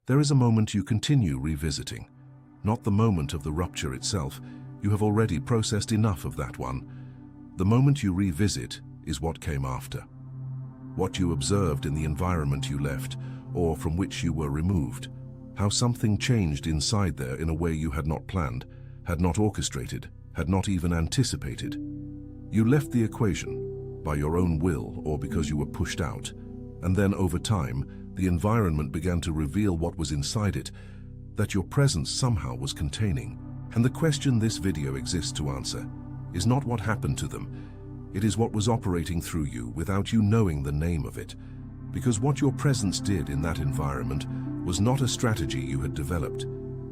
There is a moment you continue revisiting. Not the moment of the rupture itself. You have already processed enough of that one. The moment you revisit is what came after. What you observed in the environment you left, or from which you were removed. How something changed inside there in a way you had not planned, had not orchestrated, had not even anticipated. You left the equation, by your own will or because you were pushed out, and then over time, the environment began to reveal what was inside it, that your presence somehow was containing. And the question this video exists to answer is not what happened to them, it is what was operating through you without you knowing the name of it. Because what your presence did in that environment was not a strategy you had developed.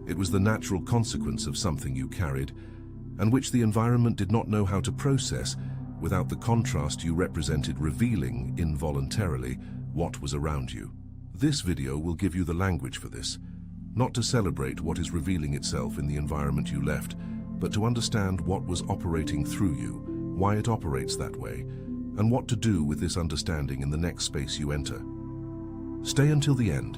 It was the natural consequence of something you carried, and which the environment did not know how to process without the contrast you represented revealing involuntarily what was around you. This video will give you the language for this, not to celebrate what is revealing itself in the environment you left, but to understand what was operating through you, why it operates that way, and what to do with this understanding in the next space you enter. Stay until the end,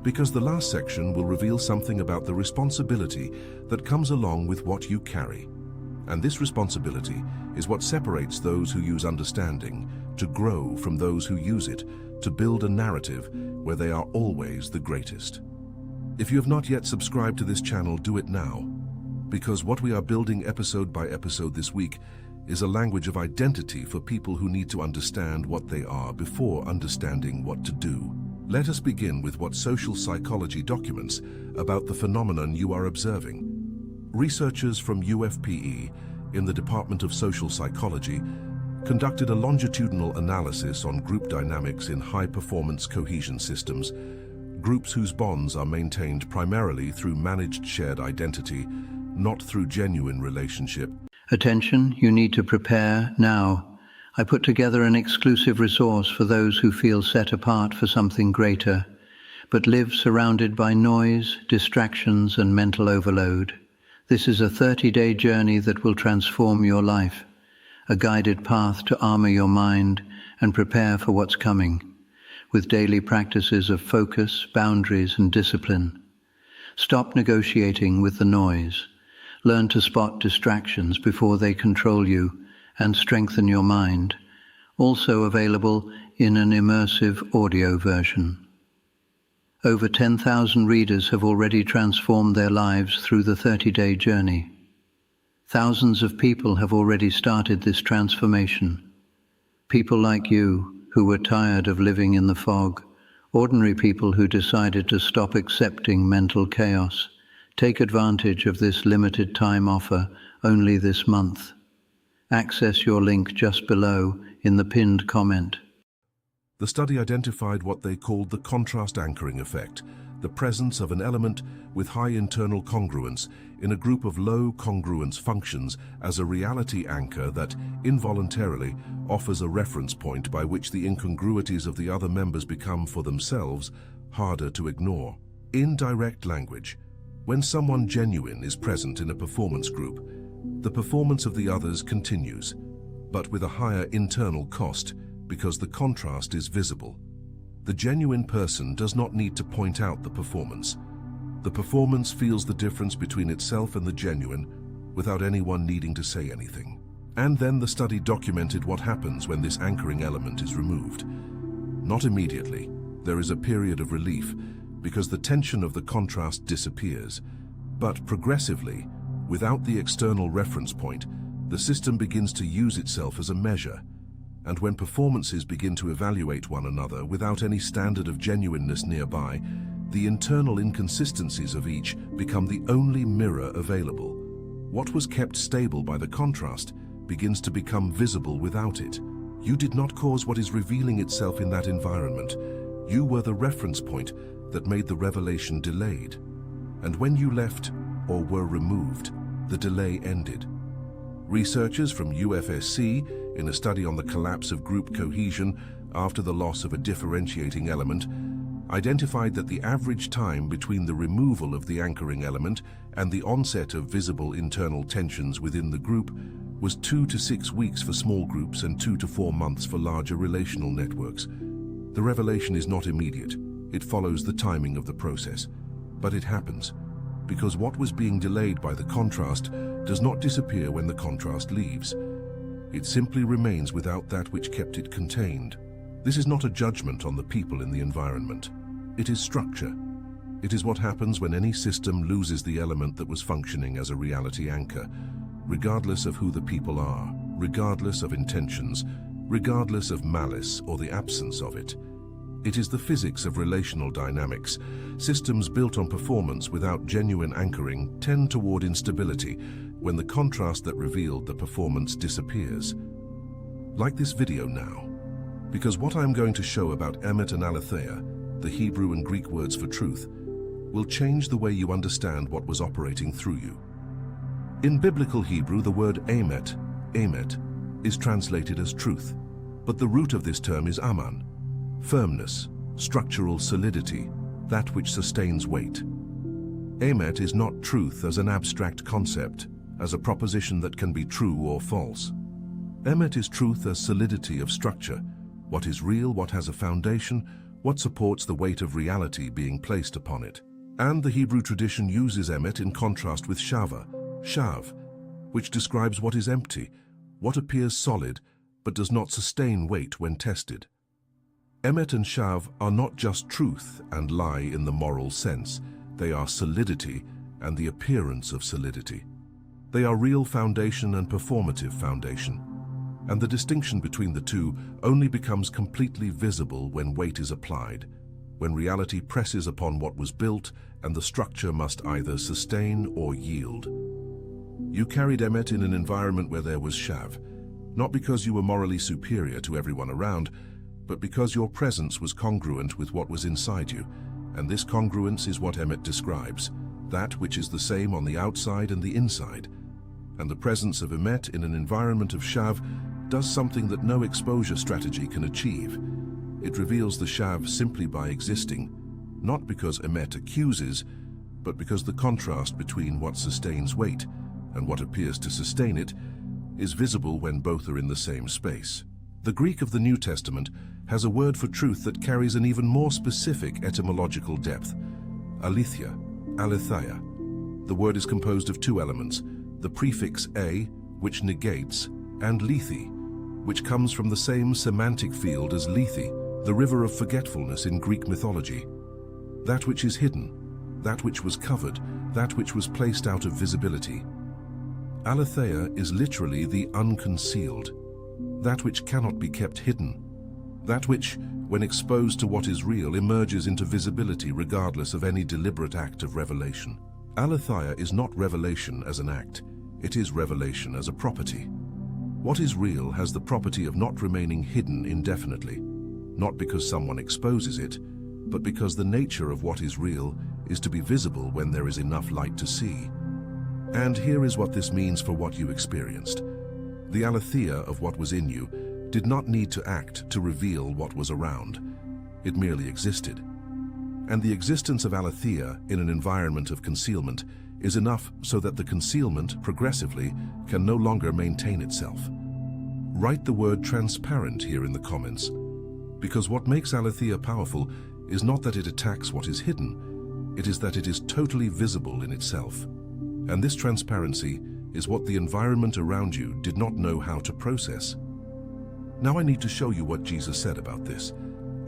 because the last section will reveal something about the responsibility that comes along with what you carry. And this responsibility is what separates those who use understanding to grow from those who use it to build a narrative where they are always the greatest. If you have not yet subscribed to this channel, do it now, because what we are building episode by episode this week is a language of identity for people who need to understand what they are before understanding what to do. Let us begin with what social psychology documents about the phenomenon you are observing. Researchers from UFPE in the Department of Social Psychology conducted a longitudinal analysis on group dynamics in high-performance cohesion systems, groups whose bonds are maintained primarily through managed shared identity, not through genuine relationship. Attention, you need to prepare now. I put together an exclusive resource for those who feel set apart for something greater, but live surrounded by noise, distractions, and mental overload. This is a 30-day journey that will transform your life, a guided path to armor your mind and prepare for what's coming, with daily practices of focus, boundaries, and discipline. Stop negotiating with the noise. Learn to spot distractions before they control you and strengthen your mind. Also available in an immersive audio version. Over 10,000 readers have already transformed their lives through the 30-day journey. Thousands of people have already started this transformation. People like you who were tired of living in the fog, ordinary people who decided to stop accepting mental chaos. Take advantage of this limited time offer only this month. Access your link just below in the pinned comment. The study identified what they called the contrast anchoring effect, the presence of an element with high internal congruence in a group of low congruence functions as a reality anchor that, involuntarily, offers a reference point by which the incongruities of the other members become, for themselves, harder to ignore. In direct language, when someone genuine is present in a performance group, the performance of the others continues, but with a higher internal cost because the contrast is visible. The genuine person does not need to point out the performance. The performance feels the difference between itself and the genuine without anyone needing to say anything. And then the study documented what happens when this anchoring element is removed. Not immediately. There is a period of relief because the tension of the contrast disappears, but progressively, without the external reference point, the system begins to use itself as a measure, and when performances begin to evaluate one another without any standard of genuineness nearby, the internal inconsistencies of each become the only mirror available. What was kept stable by the contrast begins to become visible without it. You did not cause what is revealing itself in that environment. You were the reference point that made the revelation delayed. And when you left or were removed, the delay ended. Researchers from UFSC, in a study on the collapse of group cohesion after the loss of a differentiating element, identified that the average time between the removal of the anchoring element and the onset of visible internal tensions within the group was 2 to 6 weeks for small groups and 2 to 4 months for larger relational networks. The revelation is not immediate. It follows the timing of the process. But it happens, because what was being delayed by the contrast does not disappear when the contrast leaves. It simply remains without that which kept it contained. This is not a judgment on the people in the environment. It is structure. It is what happens when any system loses the element that was functioning as a reality anchor, regardless of who the people are, regardless of intentions, regardless of malice or the absence of it. It is the physics of relational dynamics. Systems built on performance without genuine anchoring tend toward instability when the contrast that revealed the performance disappears. Like this video now, because what I'm going to show about Emet and Aletheia, the Hebrew and Greek words for truth, will change the way you understand what was operating through you. In biblical Hebrew, the word emet, is translated as truth, but the root of this term is aman, firmness, structural solidity, that which sustains weight. Emet is not truth as an abstract concept, as a proposition that can be true or false. Emet is truth as solidity of structure, what is real, what has a foundation, what supports the weight of reality being placed upon it. And the Hebrew tradition uses emet in contrast with shava, shav, which describes what is empty, what appears solid, but does not sustain weight when tested. Emet and shav are not just truth and lie in the moral sense, they are solidity and the appearance of solidity. They are real foundation and performative foundation, and the distinction between the two only becomes completely visible when weight is applied, when reality presses upon what was built and the structure must either sustain or yield. You carried emet in an environment where there was shav, not because you were morally superior to everyone around, but because your presence was congruent with what was inside you, and this congruence is what emet describes, that which is the same on the outside and the inside. And the presence of emet in an environment of shav does something that no exposure strategy can achieve. It reveals the shav simply by existing, not because emet accuses, but because the contrast between what sustains weight and what appears to sustain it is visible when both are in the same space. The Greek of the New Testament has a word for truth that carries an even more specific etymological depth, aletheia, aletheia. The word is composed of two elements, the prefix a, which negates, and lethe, which comes from the same semantic field as Lethe, the river of forgetfulness in Greek mythology. That which is hidden, that which was covered, that which was placed out of visibility. Aletheia is literally the unconcealed, that which cannot be kept hidden, that which, when exposed to what is real, emerges into visibility regardless of any deliberate act of revelation. Aletheia is not revelation as an act, it is revelation as a property. What is real has the property of not remaining hidden indefinitely, not because someone exposes it, but because the nature of what is real is to be visible when there is enough light to see. And here is what this means for what you experienced. The aletheia of what was in you did not need to act to reveal what was around. It merely existed. And the existence of aletheia in an environment of concealment is enough so that the concealment, progressively, can no longer maintain itself. Write the word transparent here in the comments, because what makes aletheia powerful is not that it attacks what is hidden, it is that it is totally visible in itself. And this transparency is what the environment around you did not know how to process. Now I need to show you what Jesus said about this,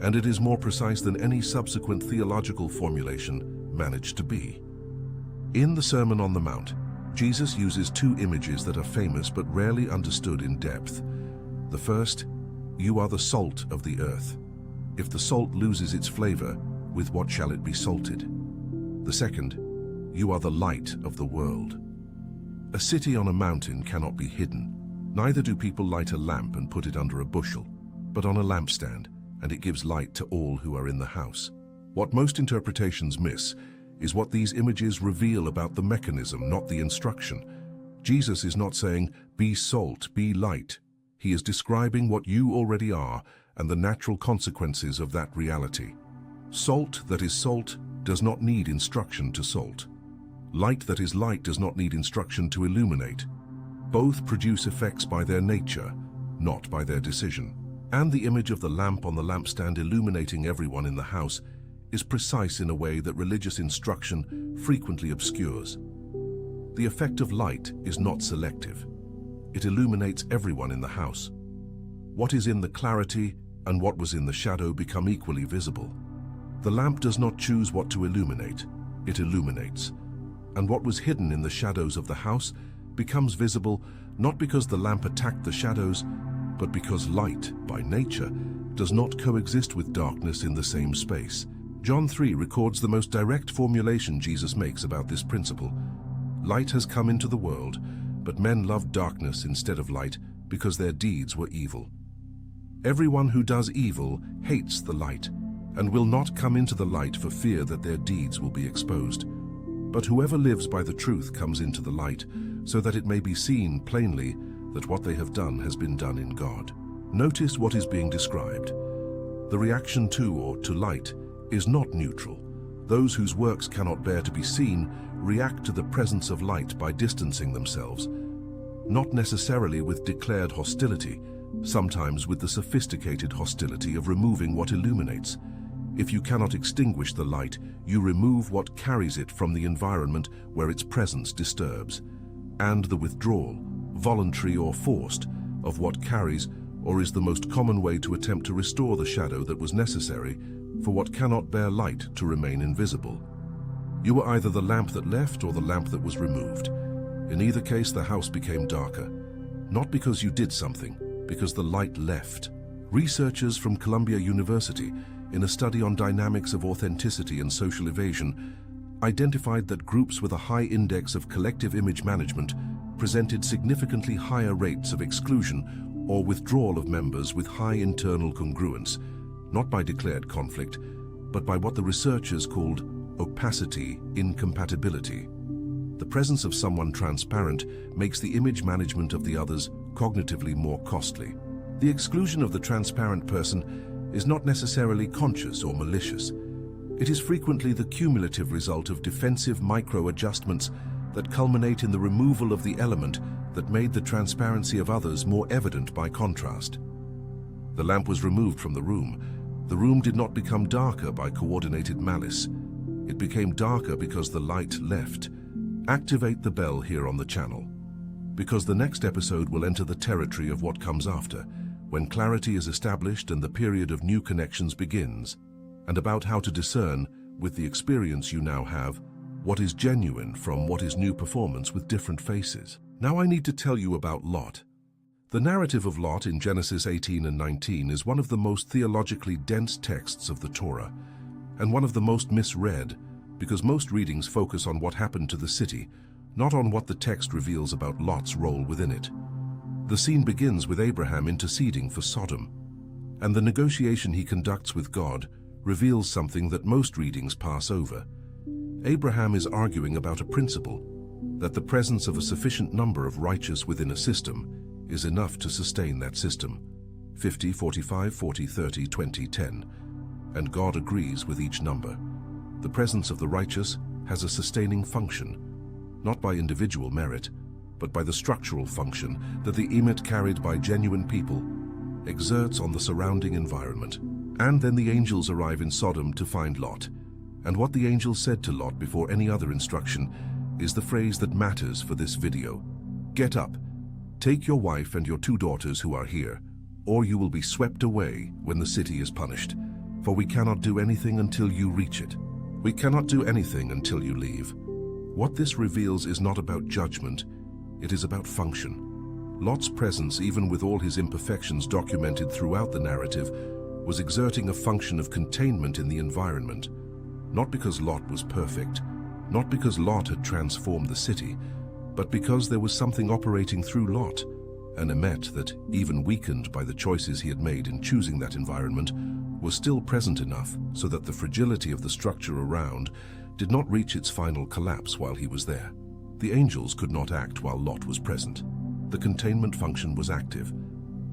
and it is more precise than any subsequent theological formulation managed to be. In the Sermon on the Mount, Jesus uses two images that are famous but rarely understood in depth. The first, you are the salt of the earth. If the salt loses its flavor, with what shall it be salted? The second, you are the light of the world. A city on a mountain cannot be hidden. Neither do people light a lamp and put it under a bushel, but on a lampstand, and it gives light to all who are in the house. What most interpretations miss is what these images reveal about the mechanism, not the instruction. Jesus is not saying, be salt, be light. He is describing what you already are and the natural consequences of that reality. Salt that is salt does not need instruction to salt. Light that is light does not need instruction to illuminate. Both produce effects by their nature, not by their decision. And the image of the lamp on the lampstand illuminating everyone in the house is precise in a way that religious instruction frequently obscures. The effect of light is not selective. It illuminates everyone in the house. What is in the clarity and what was in the shadow become equally visible. The lamp does not choose what to illuminate, it illuminates. And what was hidden in the shadows of the house becomes visible not because the lamp attacked the shadows, but because light, by nature, does not coexist with darkness in the same space. John 3 records the most direct formulation Jesus makes about this principle. Light has come into the world, but men loved darkness instead of light because their deeds were evil. Everyone who does evil hates the light and will not come into the light for fear that their deeds will be exposed. But whoever lives by the truth comes into the light, so that it may be seen plainly that what they have done has been done in God. Notice what is being described. The reaction to or to light is not neutral. Those whose works cannot bear to be seen react to the presence of light by distancing themselves, not necessarily with declared hostility, sometimes with the sophisticated hostility of removing what illuminates. If you cannot extinguish the light, you remove what carries it from the environment where its presence disturbs. And the withdrawal, voluntary or forced, of what carries or is the most common way to attempt to restore the shadow that was necessary for what cannot bear light to remain invisible. You were either the lamp that left or the lamp that was removed. In either case, the house became darker, not because you did something, because the light left. Researchers from Columbia University, in a study on dynamics of authenticity and social evasion, identified that groups with a high index of collective image management presented significantly higher rates of exclusion or withdrawal of members with high internal congruence, not by declared conflict, but by what the researchers called opacity incompatibility. The presence of someone transparent makes the image management of the others cognitively more costly. The exclusion of the transparent person is not necessarily conscious or malicious. It is frequently the cumulative result of defensive micro-adjustments that culminate in the removal of the element that made the transparency of others more evident by contrast. The lamp was removed from the room. The room did not become darker by coordinated malice. It became darker because the light left. Activate the bell here on the channel, because the next episode will enter the territory of what comes after, when clarity is established and the period of new connections begins, and about how to discern, with the experience you now have, what is genuine from what is new performance with different faces. Now I need to tell you about Lot. The narrative of Lot in Genesis 18 and 19 is one of the most theologically dense texts of the Torah, and one of the most misread, because most readings focus on what happened to the city, not on what the text reveals about Lot's role within it. The scene begins with Abraham interceding for Sodom, and the negotiation he conducts with God reveals something that most readings pass over. Abraham is arguing about a principle, that the presence of a sufficient number of righteous within a system is enough to sustain that system. 50, 45, 40, 30, 20, 10. And God agrees with each number. The presence of the righteous has a sustaining function, not by individual merit, but by the structural function that the emet carried by genuine people exerts on the surrounding environment. And then the angels arrive in Sodom to find Lot. And what the angel said to Lot before any other instruction is the phrase that matters for this video. Get up, take your wife and your 2 daughters who are here, or you will be swept away when the city is punished. For we cannot do anything until you reach it. We cannot do anything until you leave. What this reveals is not about judgment, it is about function. Lot's presence, even with all his imperfections documented throughout the narrative, was exerting a function of containment in the environment. Not because Lot was perfect, not because Lot had transformed the city, but because there was something operating through Lot, an emet that, even weakened by the choices he had made in choosing that environment, was still present enough so that the fragility of the structure around did not reach its final collapse while he was there. The angels could not act while Lot was present. The containment function was active,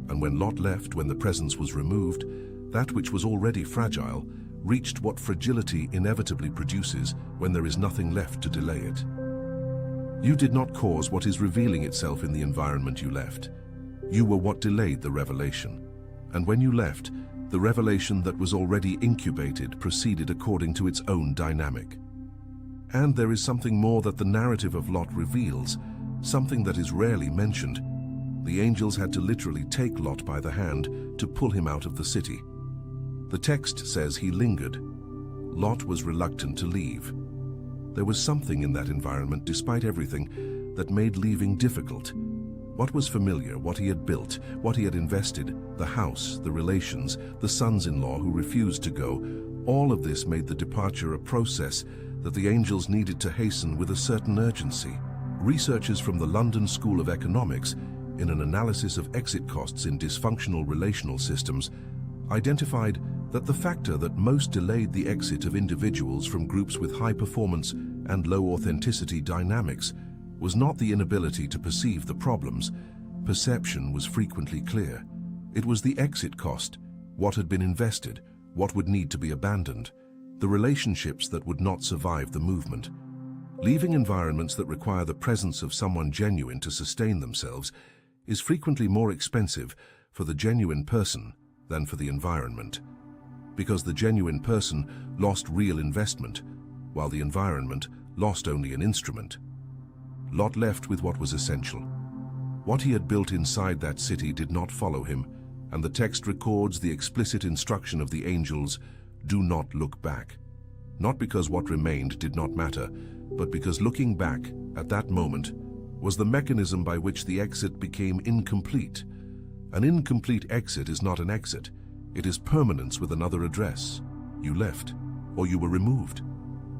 and when Lot left, when the presence was removed, that which was already fragile reached what fragility inevitably produces when there is nothing left to delay it. You did not cause what is revealing itself in the environment you left. You were what delayed the revelation. And when you left, the revelation that was already incubated proceeded according to its own dynamic. And there is something more that the narrative of Lot reveals, something that is rarely mentioned. The angels had to literally take Lot by the hand to pull him out of the city. The text says he lingered. Lot was reluctant to leave. There was something in that environment, despite everything, that made leaving difficult. What was familiar, what he had built, what he had invested, the house, the relations, the sons-in-law who refused to go, all of this made the departure a process that the angels needed to hasten with a certain urgency. Researchers from the London School of Economics, in an analysis of exit costs in dysfunctional relational systems, identified that the factor that most delayed the exit of individuals from groups with high performance and low authenticity dynamics was not the inability to perceive the problems. Perception was frequently clear. It was the exit cost, what had been invested, what would need to be abandoned, the relationships that would not survive the movement. Leaving environments that require the presence of someone genuine to sustain themselves is frequently more expensive for the genuine person than for the environment, because the genuine person lost real investment, while the environment lost only an instrument. Lot left with what was essential. What he had built inside that city did not follow him, and the text records the explicit instruction of the angels, "Do not look back." Not because what remained did not matter, but because looking back at that moment was the mechanism by which the exit became incomplete. An incomplete exit is not an exit. It is permanence with another address. You left, or you were removed.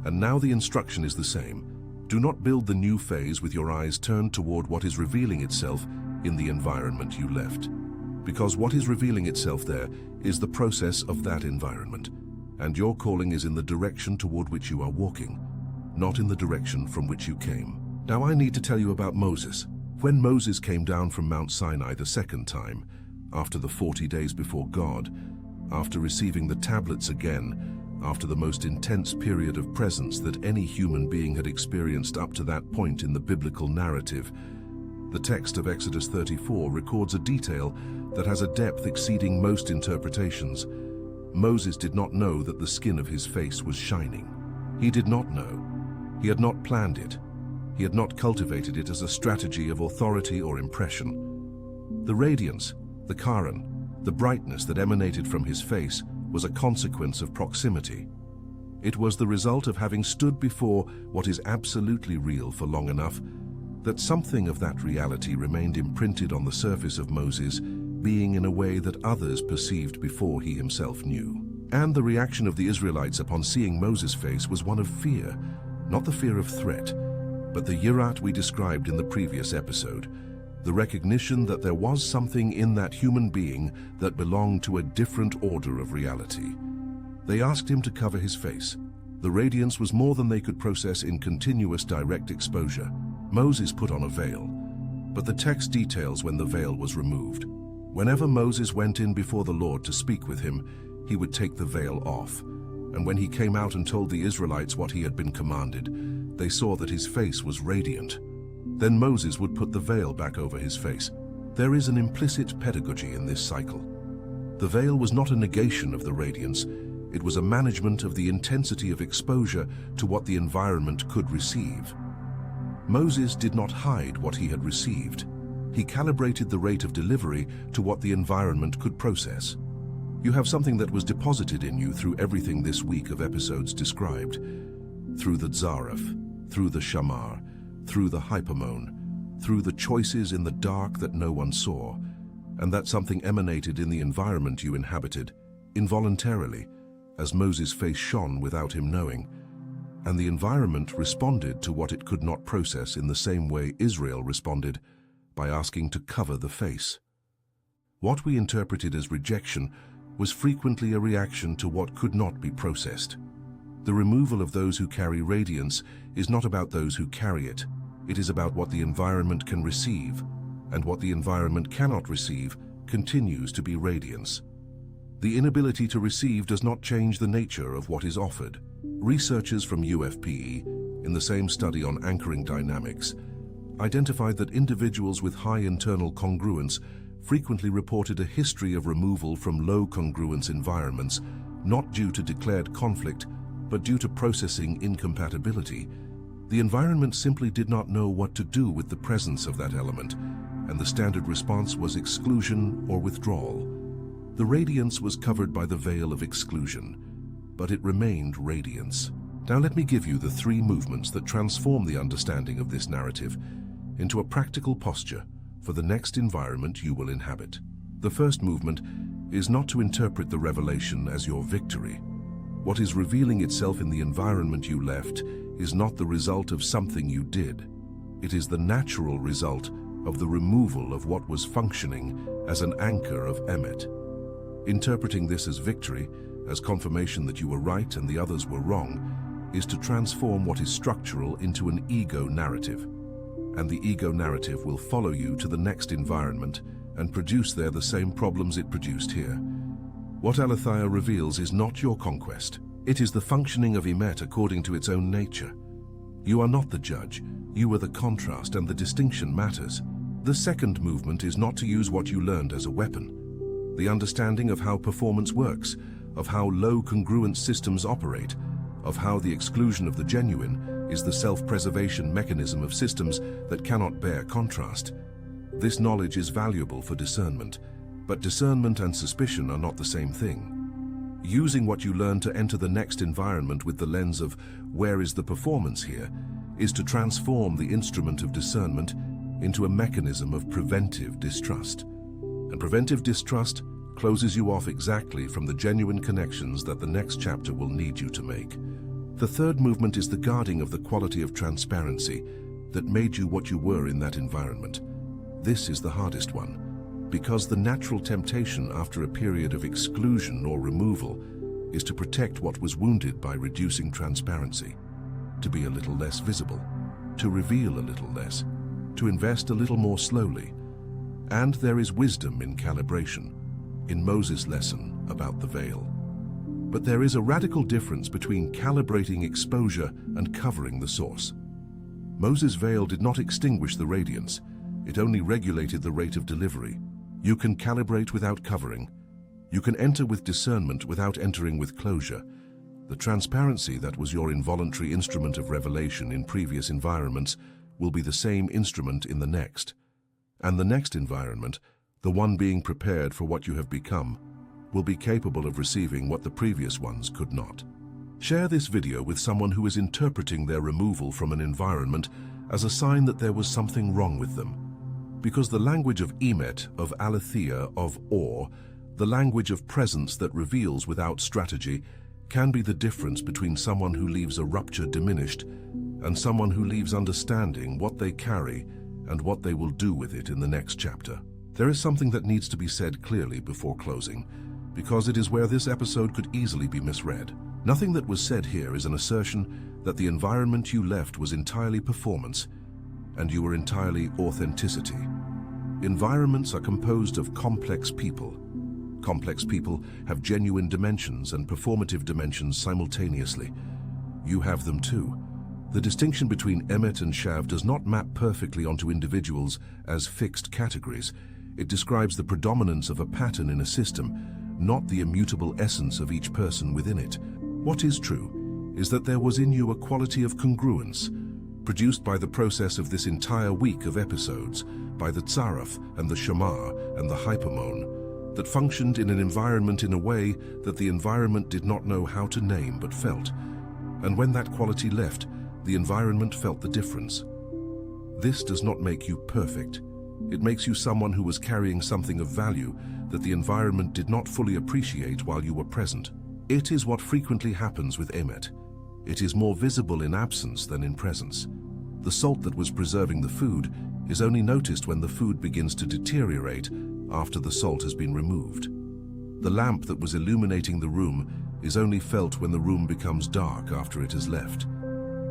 And now the instruction is the same. Do not build the new phase with your eyes turned toward what is revealing itself in the environment you left. Because what is revealing itself there is the process of that environment, and your calling is in the direction toward which you are walking, not in the direction from which you came. Now I need to tell you about Moses. When Moses came down from Mount Sinai the second time, after the 40 days before God, after receiving the tablets again, after the most intense period of presence that any human being had experienced up to that point in the biblical narrative, the text of Exodus 34 records a detail that has a depth exceeding most interpretations. Moses did not know that the skin of his face was shining. He did not know. He had not planned it. He had not cultivated it as a strategy of authority or impression. The radiance, the Karen, the brightness that emanated from his face was a consequence of proximity. It was the result of having stood before what is absolutely real for long enough that something of that reality remained imprinted on the surface of Moses, being in a way that others perceived before he himself knew. And the reaction of the Israelites upon seeing Moses' face was one of fear, not the fear of threat, but the yirat we described in the previous episode, the recognition that there was something in that human being that belonged to a different order of reality. They asked him to cover his face. The radiance was more than they could process in continuous direct exposure. Moses put on a veil, but the text details when the veil was removed. Whenever Moses went in before the Lord to speak with him, he would take the veil off, and when he came out and told the Israelites what he had been commanded, they saw that his face was radiant. Then Moses would put the veil back over his face. There is an implicit pedagogy in this cycle. The veil was not a negation of the radiance, it was a management of the intensity of exposure to what the environment could receive. Moses did not hide what he had received. He calibrated the rate of delivery to what the environment could process. You have something that was deposited in you through everything this week of episodes described. Through the Zareph, through the Shamar, through the Hypermone, through the choices in the dark that no one saw, and that something emanated in the environment you inhabited, involuntarily, as Moses' face shone without him knowing, and the environment responded to what it could not process in the same way Israel responded, by asking to cover the face. What we interpreted as rejection was frequently a reaction to what could not be processed. The removal of those who carry radiance is not about those who carry it. It is about what the environment can receive, and what the environment cannot receive continues to be radiance. The inability to receive does not change the nature of what is offered. Researchers from UFPE, in the same study on anchoring dynamics, identified that individuals with high internal congruence frequently reported a history of removal from low congruence environments, not due to declared conflict, but due to processing incompatibility. The environment simply did not know what to do with the presence of that element, and the standard response was exclusion or withdrawal. The radiance was covered by the veil of exclusion, but it remained radiance. Now let me give you the 3 movements that transform the understanding of this narrative into a practical posture for the next environment you will inhabit. The first movement is not to interpret the revelation as your victory. What is revealing itself in the environment you left is not the result of something you did. It is the natural result of the removal of what was functioning as an anchor of emet. Interpreting this as victory, as confirmation that you were right and the others were wrong, is to transform what is structural into an ego narrative. And the ego narrative will follow you to the next environment and produce there the same problems it produced here. What Aletheia reveals is not your conquest. It is the functioning of Emet according to its own nature. You are not the judge, you are the contrast, and the distinction matters. The second movement is not to use what you learned as a weapon. The understanding of how performance works, of how low congruence systems operate, of how the exclusion of the genuine is the self-preservation mechanism of systems that cannot bear contrast. This knowledge is valuable for discernment, but discernment and suspicion are not the same thing. Using what you learn to enter the next environment with the lens of where is the performance here is to transform the instrument of discernment into a mechanism of preventive distrust. And preventive distrust closes you off exactly from the genuine connections that the next chapter will need you to make. The third movement is the guarding of the quality of transparency that made you what you were in that environment. This is the hardest one, because the natural temptation after a period of exclusion or removal is to protect what was wounded by reducing transparency, to be a little less visible, to reveal a little less, to invest a little more slowly. And there is wisdom in calibration, in Moses' lesson about the veil. But there is a radical difference between calibrating exposure and covering the source. Moses' veil did not extinguish the radiance, it only regulated the rate of delivery. You can calibrate without covering. You can enter with discernment without entering with closure. The transparency that was your involuntary instrument of revelation in previous environments will be the same instrument in the next. And the next environment, the one being prepared for what you have become, will be capable of receiving what the previous ones could not. Share this video with someone who is interpreting their removal from an environment as a sign that there was something wrong with them. Because the language of Emet, of Aletheia, of awe, the language of presence that reveals without strategy, can be the difference between someone who leaves a rupture diminished and someone who leaves understanding what they carry and what they will do with it in the next chapter. There is something that needs to be said clearly before closing, because it is where this episode could easily be misread. Nothing that was said here is an assertion that the environment you left was entirely performance and you were entirely authenticity. Environments are composed of complex people. Complex people have genuine dimensions and performative dimensions simultaneously. You have them too. The distinction between Emet and Shav does not map perfectly onto individuals as fixed categories. It describes the predominance of a pattern in a system, not the immutable essence of each person within it. What is true is that there was in you a quality of congruence, produced by the process of this entire week of episodes, by the Tzaraf and the Shamar and the Hypermon, that functioned in an environment in a way that the environment did not know how to name but felt. And when that quality left, the environment felt the difference. This does not make you perfect. It makes you someone who was carrying something of value that the environment did not fully appreciate while you were present. It is what frequently happens with Emet. It is more visible in absence than in presence. The salt that was preserving the food is only noticed when the food begins to deteriorate after the salt has been removed. The lamp that was illuminating the room is only felt when the room becomes dark after it has left.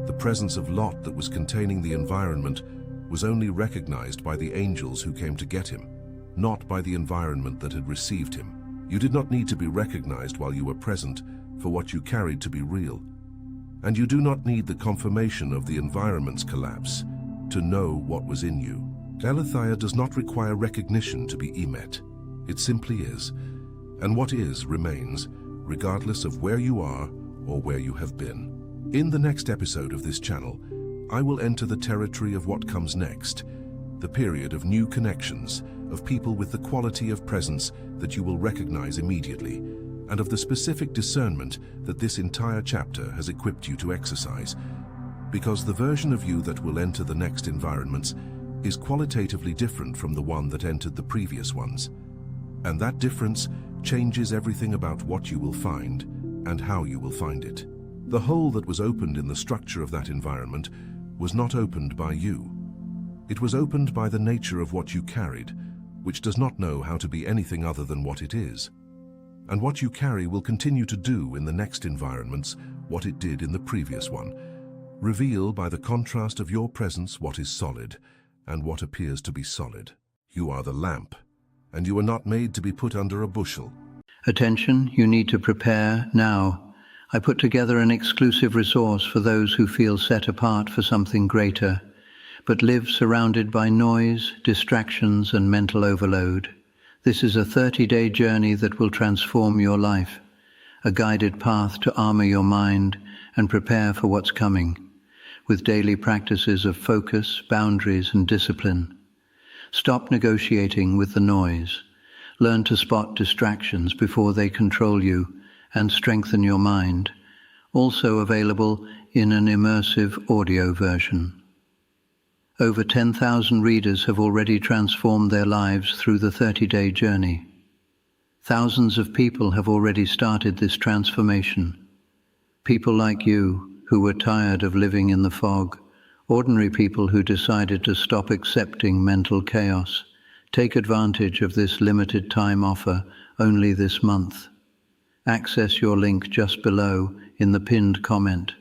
The presence of Lot that was containing the environment was only recognized by the angels who came to get him, not by the environment that had received him. You did not need to be recognized while you were present for what you carried to be real. And you do not need the confirmation of the environment's collapse to know what was in you. Aletheia does not require recognition to be emet. It simply is, and what is remains, regardless of where you are or where you have been. In the next episode of this channel, I will enter the territory of what comes next, the period of new connections, of people with the quality of presence that you will recognize immediately, and of the specific discernment that this entire chapter has equipped you to exercise. Because the version of you that will enter the next environments is qualitatively different from the one that entered the previous ones. And that difference changes everything about what you will find and how you will find it. The hole that was opened in the structure of that environment was not opened by you. It was opened by the nature of what you carried, which does not know how to be anything other than what it is. And what you carry will continue to do in the next environments what it did in the previous one. Reveal by the contrast of your presence what is solid and what appears to be solid. You are the lamp, and you are not made to be put under a bushel. Attention, you need to prepare now. I put together an exclusive resource for those who feel set apart for something greater, but live surrounded by noise, distractions, and mental overload. This is a 30-day journey that will transform your life, a guided path to armor your mind and prepare for what's coming, with daily practices of focus, boundaries, and discipline. Stop negotiating with the noise. Learn to spot distractions before they control you and strengthen your mind. Also available in an immersive audio version. Over 10,000 readers have already transformed their lives through the 30-day journey. Thousands of people have already started this transformation. People like you, who were tired of living in the fog, ordinary people who decided to stop accepting mental chaos. Take advantage of this limited time offer only this month. Access your link just below in the pinned comment.